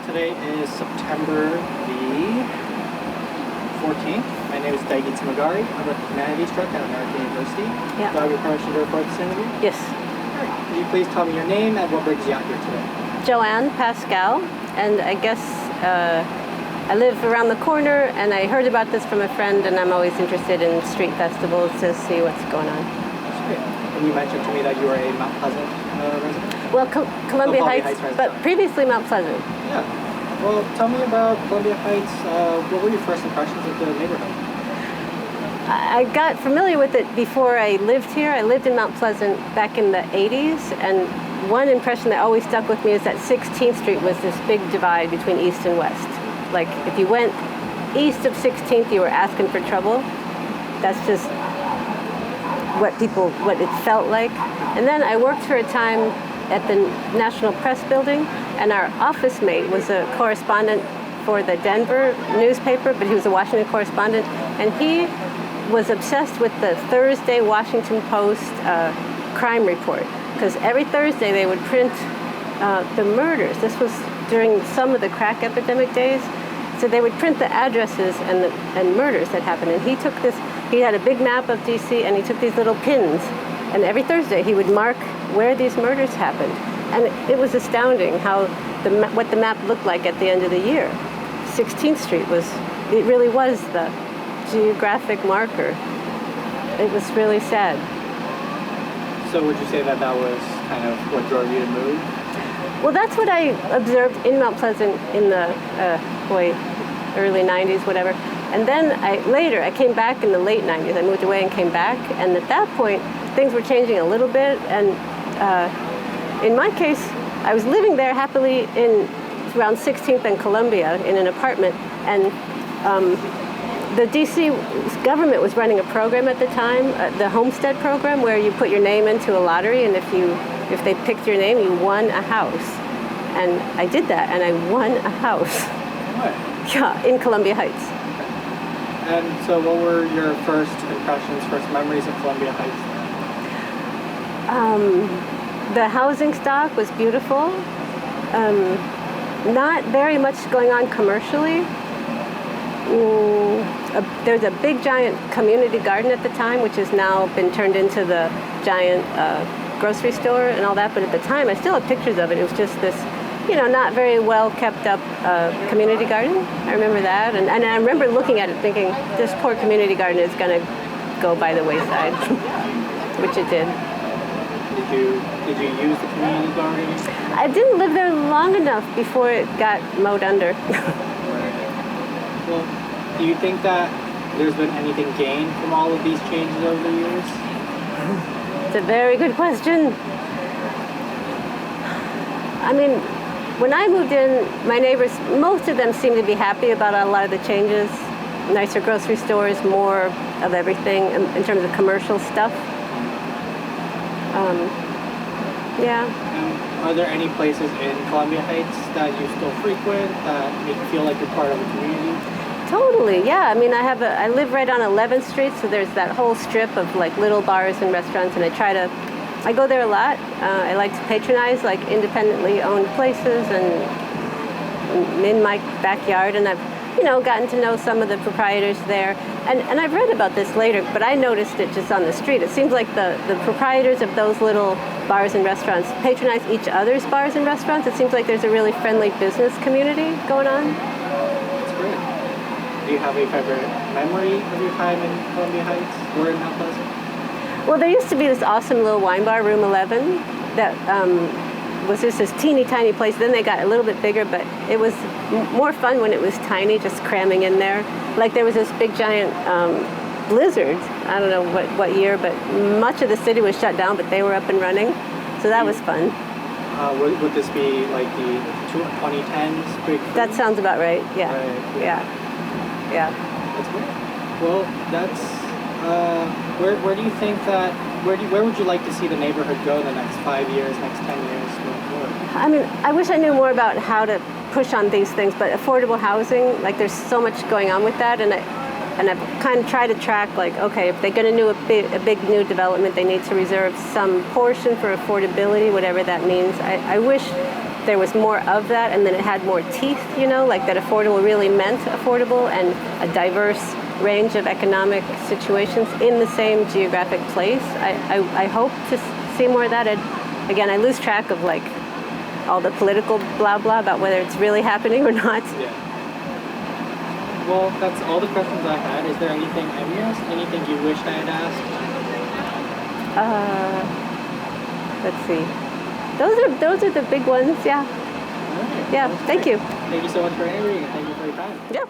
Today is September the 14th. My name is Daiki Tsumagari. I'm a humanities track at American University. Yeah. Do I have your permission to record this interview? Yes. All right. Could you please tell me your name and what brings you out here today? Joanne Pascale, and I guess I live around the corner, and I heard about this from a friend, and I'm always interested in street festivals to see what's going on. That's great. And you mentioned to me that you are a Mount Pleasant resident? Well, Columbia Heights, resident. but previously Mount Pleasant. Yeah. Well, tell me about Columbia Heights. What were your first impressions of the neighborhood? I got familiar with it before I lived here. I lived in Mount Pleasant back in the 80s, and one impression that always stuck with me is that 16th Street was this big divide between East and West. Like, if you went east of 16th, you were asking for trouble. That's just what it felt like. And then I worked for a time at the National Press Building, and our office mate was a correspondent for the Denver newspaper, but he was a Washington correspondent, and he was obsessed with the Thursday Washington Post crime report, because every Thursday they would print the murders. This was during some of the crack epidemic days, so they would print the addresses and murders that happened. And he had a big map of DC, and he took these little pins, and every Thursday he would mark where these murders happened. And it was astounding how what the map looked like at the end of the year. 16th Street really was the geographic marker. It was really sad. So would you say that was kind of what drove you to move? Well, that's what I observed in Mount Pleasant in the early 90s, whatever. And then I came back in the late 90s. I moved away and came back, and at that point things were changing a little bit. And in my case, I was living there happily around 16th and Columbia in an apartment, and the DC government was running a program at the time, the Homestead program, where you put your name into a lottery, and if they picked your name, you won a house. And I did that, and I won a house. What? Yeah, in Columbia Heights. And so what were your first impressions, first memories of Columbia Heights? The housing stock was beautiful. Not very much going on commercially. There's a big giant community garden at the time, which has now been turned into the giant grocery store and all that. But at the time, I still have pictures of it. It was just this, not very well kept up community garden. I remember that. And I remember looking at it thinking, this poor community garden is going to go by the wayside, which it did. Did you use the community garden? I didn't live there long enough before it got mowed under. Well, do you think that there's been anything gained from all of these changes over the years? It's a very good question. I mean, when I moved in, my neighbors, most of them seemed to be happy about a lot of the changes. Nicer grocery stores, more of everything in terms of commercial stuff. Yeah. Are there any places in Columbia Heights that you still frequent that make you feel like you're part of the community? Totally, yeah. I mean, I live right on 11th Street, so there's that whole strip of like little bars and restaurants, and I go there a lot. I like to patronize like independently owned places and in my backyard, and I've gotten to know some of the proprietors there. And I've read about this later, but I noticed it just on the street. It seems like the proprietors of those little bars and restaurants patronize each other's bars and restaurants. It seems like there's a really friendly business community going on. That's great. Do you have a favorite memory of your time in Columbia Heights or in Mount Pleasant? Well, there used to be this awesome little wine bar, Room 11, that was just this teeny tiny place. Then they got a little bit bigger, but it was more fun when it was tiny, just cramming in there. Like there was this big giant blizzard. I don't know what year, but much of the city was shut down, but they were up and running. So that was fun. Would this be like the 2010s big thing? That sounds about right. Yeah. Right. Yeah. That's great. Well, that's where do you think that where would you like to see the neighborhood go in the next 5 years, next 10 years? I mean, I wish I knew more about how to push on these things, but affordable housing, like there's so much going on with that, and I've kind of tried to track, like, okay, if they're going to do a big new development, they need to reserve some portion for affordability, whatever that means. I wish there was more of that, and then it had more teeth, like that affordable really meant affordable and a diverse range of economic situations in the same geographic place. I hope to see more of that. Again, I lose track of like all the political blah blah about whether it's really happening or not. Yeah. Well, that's all the questions I had. Is there anything I missed? Anything you wished I had asked? Let's see. Those are the big ones. Yeah. All right. Yeah. Well, Thank great. you. Thank you so much for interviewing, and thank you for your time. Yeah.